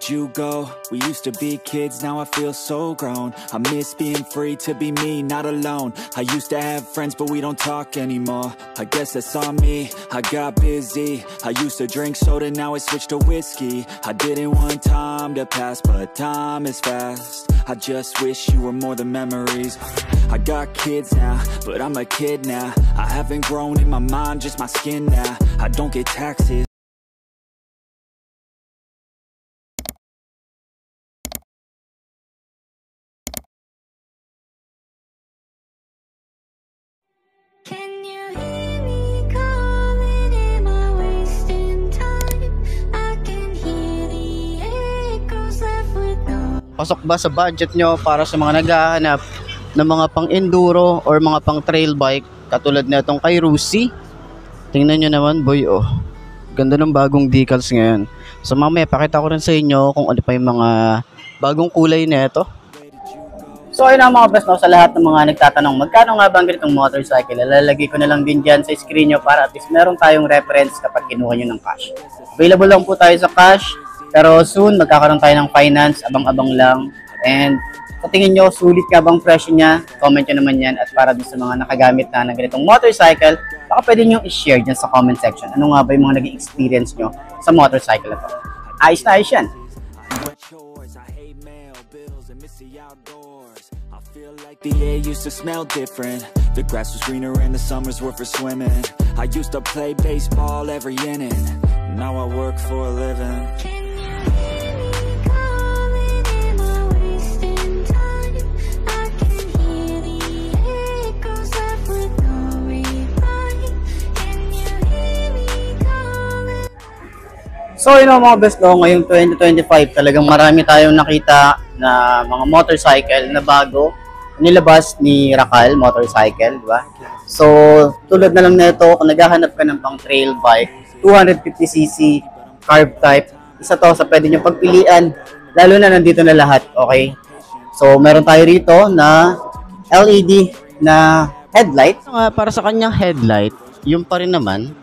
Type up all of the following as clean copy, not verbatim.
you go? We used to be kids, now I feel so grown. I miss being free to be me, not alone. I used to have friends, but we don't talk anymore. I guess that's on me, I got busy. I used to drink soda, now I switched to whiskey. I didn't want time to pass, but time is fast. I just wish you were more than memories. I got kids now, but I'm a kid now. I haven't grown in my mind, just my skin now. I don't get taxes. Pasok ba sa budget nyo para sa mga naghahanap ng mga pang-enduro or mga pang-trail bike katulad na itong kay Rusi? Tingnan nyo naman boy, oh. Ganda ng bagong decals ngayon. So mamaya pakita ko rin sa inyo kung ano pa yung mga bagong kulay na ito. So ayun ang mga best, no, sa lahat ng mga nagtatanong magkano nga ba ang ganitong motorcycle, lalagay ko na lang din dyan sa screen nyo para at least meron tayong reference kapag kinuha nyo ng cash. Available lang po tayo sa cash, pero soon magkakaroon tayo ng finance, abang-abang lang. And sa tingin nyo, sulit nga bang presyo niya? Comment nyo naman yan. At para din sa mga nakagamit na ng ganitong motorcycle, baka pwede nyo i-share dyan sa comment section. Ano nga ba yung mga naging experience nyo sa motorcycle na to? Ayos na ayos yan! The air used to smell different. The grass was greener and the summers were for swimming. I used to play baseball every inning. Now I work for a living. So yun know, mga best, no, ngayong 2025 talagang marami tayong nakita na mga motorcycle na bago nilabas ni Racal Motorcycle, di ba? So tulad na lang nito, kung naghahanap ka ng pang trail bike, 250cc carb type, isa to sa pwede nyo pagpilian, lalo na nandito na lahat, okay? So meron tayo rito na LED na headlight. Para sa kanyang headlight, yung pa rin naman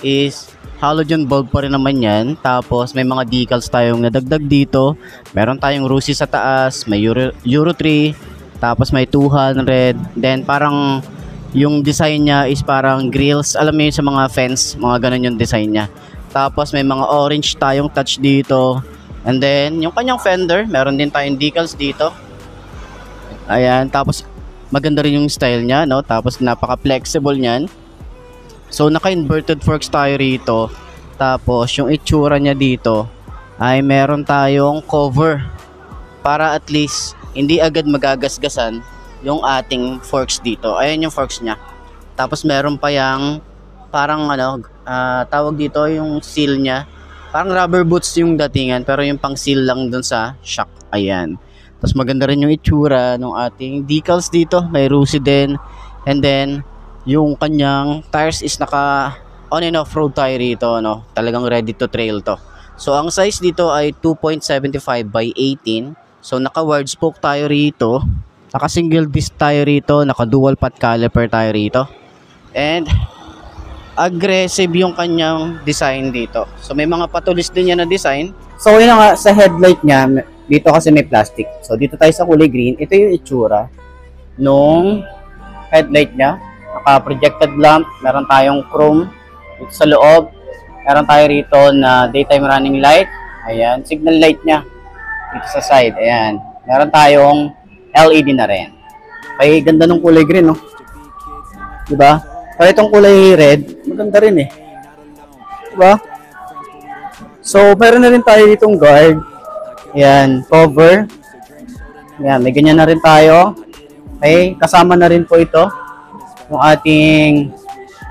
is halogen bulb pa rin naman yan. Tapos may mga decals tayong nadagdag dito. Meron tayong Rusi sa taas, may Euro 3, tapos may 200. Then parang yung design niya is parang grills. Alam mo yun sa mga fence, mga ganun yung design niya. Tapos may mga orange tayong touch dito. And then yung kanyang fender, meron din tayong decals dito. Ayan, tapos maganda rin yung style niya, no? Tapos napaka-flexible niyan. So naka-inverted forks tayo rito. Tapos yung itsura niya dito ay meron tayong cover para at least hindi agad magagasgasan yung ating forks dito. Ayan yung forks niya. Tapos meron pa yang parang ano, tawag dito yung seal niya. Parang rubber boots yung datingan, pero yung pang seal lang dun sa shock. Ayan. Tapos maganda rin yung itsura ng ating decals dito. May Rusi din. And then yung kanyang tires is naka on and off road tire rito, no? Talagang ready to trail to. So ang size dito ay 2.75 by 18. So naka wide spoke tayo rito. Naka single disc tayo rito, naka dual pot caliper tayo rito. And aggressive yung kanyang design dito. So may mga patulis din yan na design. So yun nga, sa headlight niya, dito kasi may plastic. So dito tayo sa kulay green. Ito yung itsura nung headlight niya. Naka-projected lamp, meron tayong chrome dito sa loob. Meron tayo rito na daytime running light. Ayan, signal light niya dito sa side. Ayan, meron tayong LED na rin. Ay, ganda ng kulay green, no? Diba? Pero itong kulay red, maganda rin eh. Diba? So, meron na rin tayo ditong guard. Ayan, cover. Ayan, may ganyan na rin tayo. Okay, kasama na rin po ito yung ating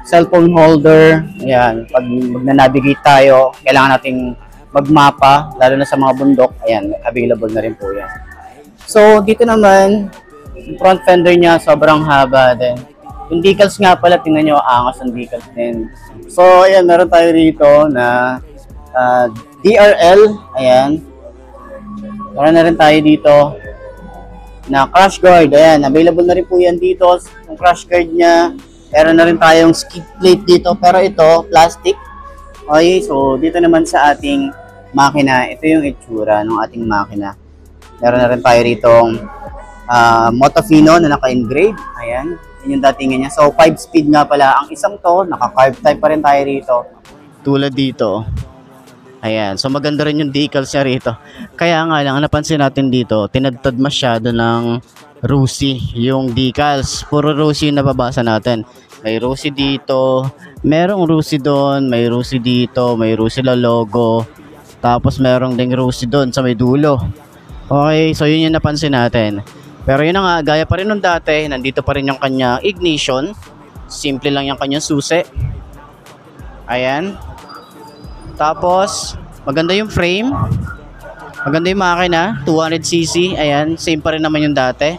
cellphone holder. Ayan, pag magnanavigate tayo, kailangan nating magmapa, lalo na sa mga bundok. Ayan, available na rin po yan. So, dito naman, yung front fender niya, sobrang haba din. Yung decals nga pala, tingnan nyo, angas ang decals din. So, ayan, meron tayo rito na DRL. Ayan. Meron na rin tayo dito na crash guard. Ayan, available na rin po yan dito. Yung crash guard niya. Meron na rin tayong skid plate dito. Pero ito, plastic. Okay, so dito naman sa ating makina, ito yung itsura ng ating makina. Meron na rin tayo ritong Motofino na naka-engrave. Ayan, yun yung datingan niya. So, 5-speed nga pala. Ang isang to, naka-carb type pa rin tayo rito. Tulad dito. Ayan, so maganda rin yung decals niya rito. Kaya nga lang, napansin natin dito, tinadtad masyado ng Rusi yung decals. Puro Rusi yung nababasa natin. May Rusi dito, merong Rusi doon, may Rusi dito, may Rusi la logo. Tapos merong ding Rusi doon sa may dulo. Okay, so yun yung napansin natin. Pero yun na nga, gaya pa rin nung dati, nandito pa rin yung kanya ignition. Simple lang yung kanyang susi. Ayan. Tapos, maganda yung frame. Maganda yung makina, 200cc. Ayan, same pa rin naman yung dati.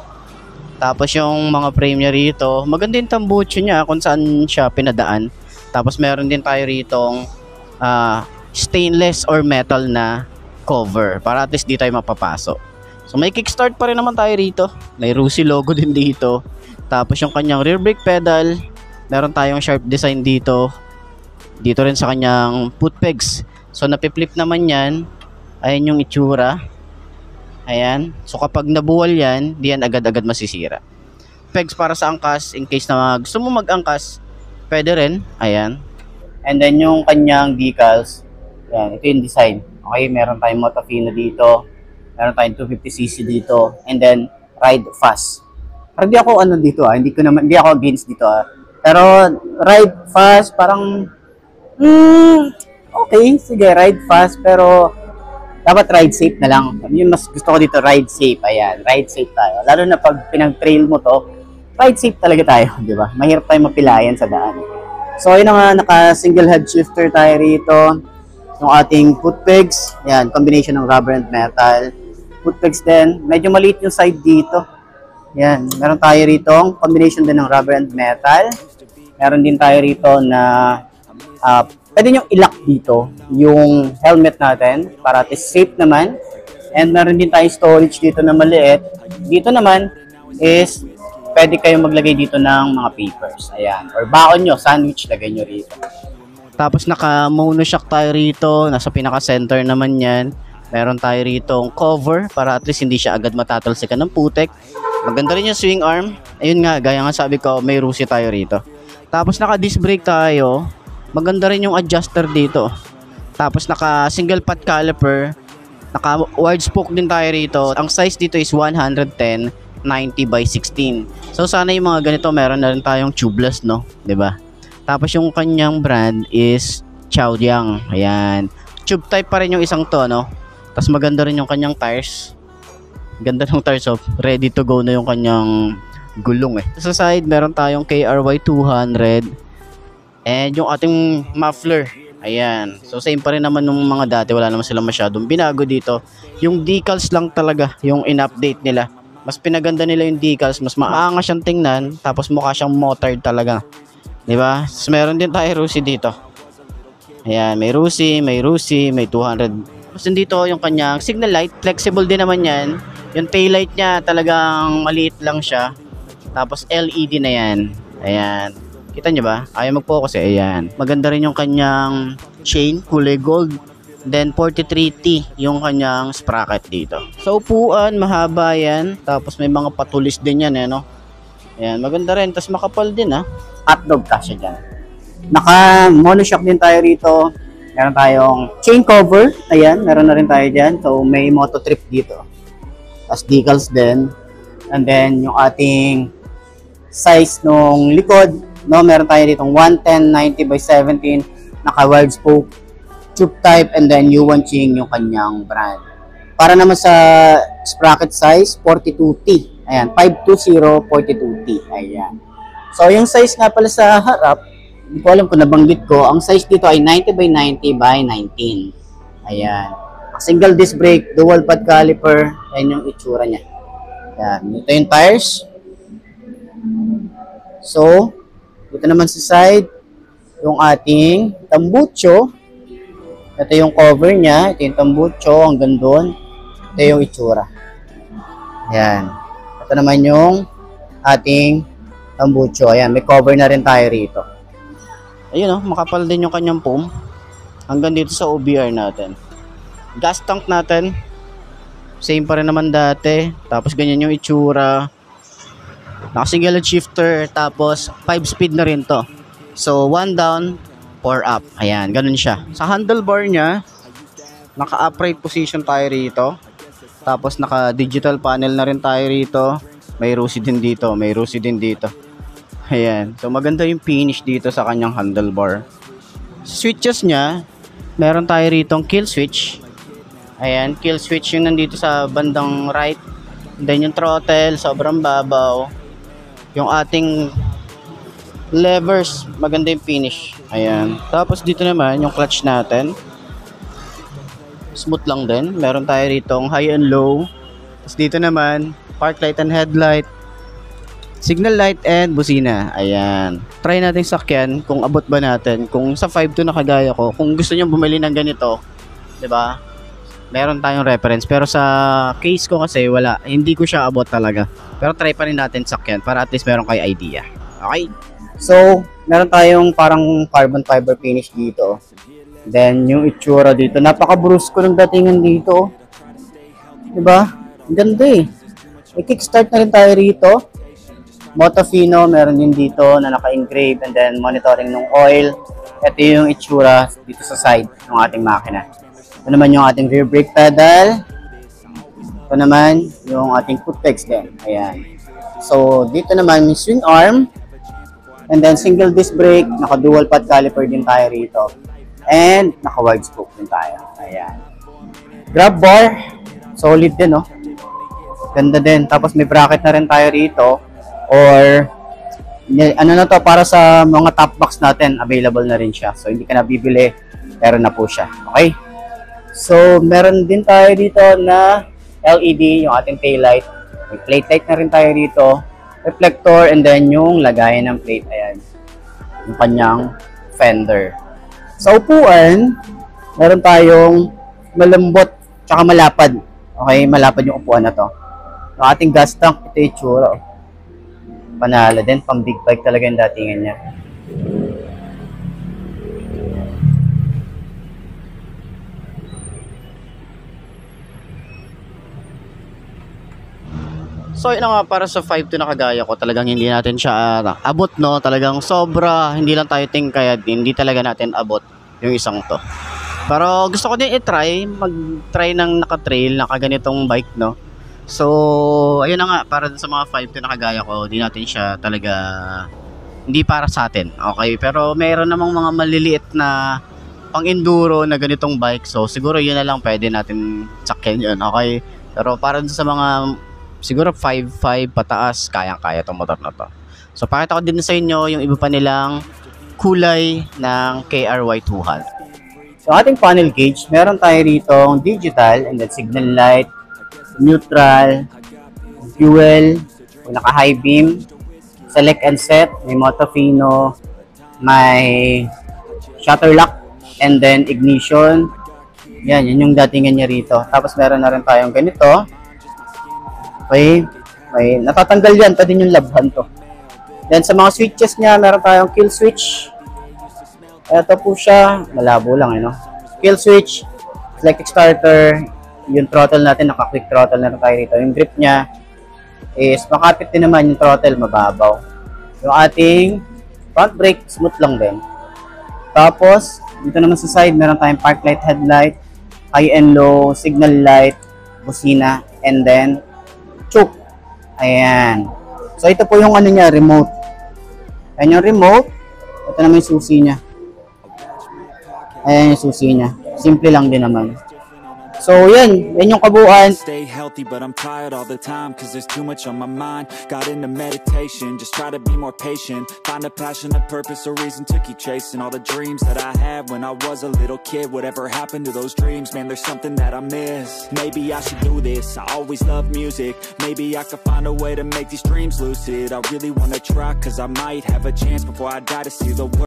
Tapos yung mga frame niya rito, maganda yung tambucho niya kung saan siya pinadaan. Tapos meron din tayo ritong stainless or metal na cover para at least di tayo mapapasok. So may kickstart pa rin naman tayo rito. May Rusi logo din dito. Tapos yung kanyang rear brake pedal, meron tayong sharp design dito. Dito rin sa kanyang foot pegs. So napiflip naman yan. Ayan yung itsura. Ayan. So kapag nabuwal yan, di yan agad-agad masisira. Pegs para sa angkas, in case na gusto mo mag-angkas, pwede rin. Ayan. And then yung kanyang decals, ayan, ito yung design. Okay, meron tayong Motofino dito. Meron tayong 250cc dito. And then, ride fast. Pero di ako ano dito hindi ako against dito Pero ride fast, parang okay, sige, ride fast, pero dapat ride safe na lang. Yung mas gusto ko dito, ride safe. Ayan, ride safe tayo. Lalo na pag pinag-trail mo to, ride safe talaga tayo, di ba? Mahirap tayo mapilayan sa daan. So, yun nga, naka-single head shifter tayo rito. Yung ating foot pegs, ayan, combination ng rubber and metal. Foot pegs din, medyo maliit yung side dito. Ayan, meron tayo rito, combination din ng rubber and metal. Meron din tayo rito na pwede nyo ilock dito yung helmet natin para at least safe naman. And meron din tayo storage dito na maliit. Dito naman is pwede kayong maglagay dito ng mga papers. Ayan. Or baon nyo, sandwich, lagay nyo rito. Tapos naka-monoshock tayo rito. Nasa pinaka-center naman yan. Meron tayo rito cover para at least hindi siya agad matatalsikan ng putek. Maganda rin yung swing arm. Ayun nga, gaya nga sabi ko, may Rusi tayo rito. Tapos naka-disc brake tayo. Maganda rin yung adjuster dito. Tapos naka single pot caliper. Naka wide spoke din tayo rito. Ang size dito is 110 90 by 16. So sana yung mga ganito meron na rin tayong tubeless, no? 'Di ba? Tapos yung kanyang brand is Chaoyang. Ayan. Tube type pa rin yung isang to, no? Tapos maganda rin yung kanyang tires. Ganda ng tires, of ready to go na yung kanyang gulong eh. Sa side meron tayong KRY 200. And yung ating muffler, ayan. So same pa rin naman nung mga dati, wala naman sila masyadong binago dito. Yung decals lang talaga yung in-update nila. Mas pinaganda nila yung decals, mas maangas siyang tingnan, tapos mukha siyang motored talaga. 'Di ba? So, meron din tayo Rusi dito. Ayan, may Rusi, may 200. Tapos dito yung kanyang signal light, flexible din naman 'yan. Yung tail light niya talagang maliit lang siya. Tapos LED na 'yan. Ayan. Kita nyo ba? Ayaw mag-focus eh. Ayan. Maganda rin yung kanyang chain, kulay gold. Then 43T yung kanyang sprocket dito. Sa upuan, mahaba yan. Tapos may mga patulis din yan, no? Ayan, maganda rin. Tapos makapal din, ha? Hotdog kasya dyan. Naka-monoshock din tayo rito. Meron tayong chain cover. Ayan, meron na rin tayo dyan. So, may moto trip dito. Tapos decals din. And then, yung ating size nung likod, no, meron tayo ditong 110 90 by 17, naka-wide spoke, tube type, and then Yuanqing yung kanyang brand. Para naman sa sprocket size, 42T. Ayan, 520 42T. Ayan. So, yung size nga pala sa harap, hindi ko alam kung nabanggit ko, ang size dito ay 90 by 90 by 19. Ayan. Single disc brake, dual pad caliper, ayan yung itsura niya. Ayan. Ito yung tires. So, ito naman sa side, yung ating tambucho. Ito yung cover niya. Ito yung tambucho, hanggang doon. Ito yung itsura. Ayan. Ito naman yung ating tambucho. Ayan, may cover na rin tayo rito. Ayun, makapal din yung kanyang foam. Hanggang dito sa OBR natin. Gas tank natin. Same pa rin naman dati. Tapos ganyan yung itsura. Naka-single shifter. Tapos 5-speed na rin to. So 1 down, 4 up. Ayan, ganun siya. Sa handlebar niya, naka-upright position tayo rito. Tapos naka-digital panel na rin tayo rito. May ROSI din dito. May ROSI din dito. Ayan. So maganda yung finish dito sa kanyang handlebar. Switches niya, meron tayo rito kill switch. Ayan, kill switch yung nandito sa bandang right. Then yung throttle, sobrang babaw. Yung ating levers, maganda yung finish. Ayan. Tapos dito naman yung clutch natin. Smooth lang din. Meron tayo rito high and low. Tapos dito naman, park light and headlight, signal light and busina. Ayan. Try natin sakyan kung abot ba natin. Kung sa 5.2 na kagaya ko, kung gusto niyo bumili ng ganito, 'di ba? Meron tayong reference. Pero sa case ko kasi wala, hindi ko siya abot talaga. Pero try pa rin natin sakyan para at least meron kayo idea. Okay? So, meron tayong parang carbon fiber finish dito. Then yung itsura dito, napaka-brusco ng datingan dito. 'Di ba? Ganda eh. May kickstart na rin tayo rito. Motofino, meron din dito na naka-engrave and then monitoring ng oil. Ito yung itsura dito sa side ng ating makina. Ito naman yung ating rear brake pedal. Ito naman yung ating foot pegs din. Ayan. So, dito naman yung swing arm. And then single disc brake, naka-dual pad caliper din tayo rito. And naka-wide spoke din tayo. Ayan. Grab bar, solid din, no? Ganda din. Tapos may bracket na rin tayo rito. Or ano na to, para sa mga top box natin, available na rin siya. So hindi ka na bibili, meron na po siya. Okay? So meron din tayo dito na LED, yung ating tail light. May plate light na rin tayo rito, reflector, and then yung lagayan ng plate. Ayan, yung kanyang fender. Sa upuan, meron tayong malambot tsaka malapad. Okay, malapad yung upuan na to. Yung ating gas tank, ito yung tsura. Panalo din, pang big bike talaga yung datingan niya. So yun nga, para sa 5.2 na kagaya ko, talagang hindi natin siya abot, no? Talagang sobra, hindi lang tayo tingkayad, hindi talaga natin abot yung isang to. Pero gusto ko din i-try, mag-try ng naka-trail, nakaganitong bike, no? So, ayun na nga, para sa mga 5.2 na kagaya ko, di natin siya talaga, hindi para sa atin, okay? Pero meron namang mga maliliit na pang-enduro na ganitong bike, so siguro yun na lang pwede natin sakyan yun, okay? Pero para sa mga, siguro 5.5 pataas, kayang-kaya itong motor na to. So, pakita ko din sa inyo yung iba pa nilang kulay ng KRY 200. So, ating panel gauge, meron tayo rito digital and then signal light, neutral, fuel, naka-high beam, select and set, may Motofino, may shutter lock, and then ignition. Yan, yun yung datingan niya rito. Tapos meron na rin tayong ganito. Okay, may natatanggal yan, pwede yung labhan to. Then sa mga switches niya, meron tayong kill switch. Ito po siya, malabo lang, no? Kill switch, electric starter, yung throttle natin, naka-quick throttle na tayo rito. Yung grip niya is makapit din naman, yung throttle mababaw. Yung ating front brake, smooth lang din. Tapos, dito naman sa side, meron tayong park light, headlight, high and low, signal light, busina, and then choke. Ayan. So, ito po yung ano niya, remote. Ayan yung remote. Ito naman yung susi niya. Ayan yung susi niya. Simple lang din naman. So, yan yung kabuuan. Stay healthy, but I'm tired all the time, cause there's too much on my mind. Got into meditation, just try to be more patient. Find a passion, a purpose, a reason to keep chasing all the dreams that I had when I was a little kid. Whatever happened to those dreams, man, there's something that I miss. Maybe I should do this, I always loved music. Maybe I could find a way to make these dreams lucid. I really wanna try, cause I might have a chance before I die to see the world.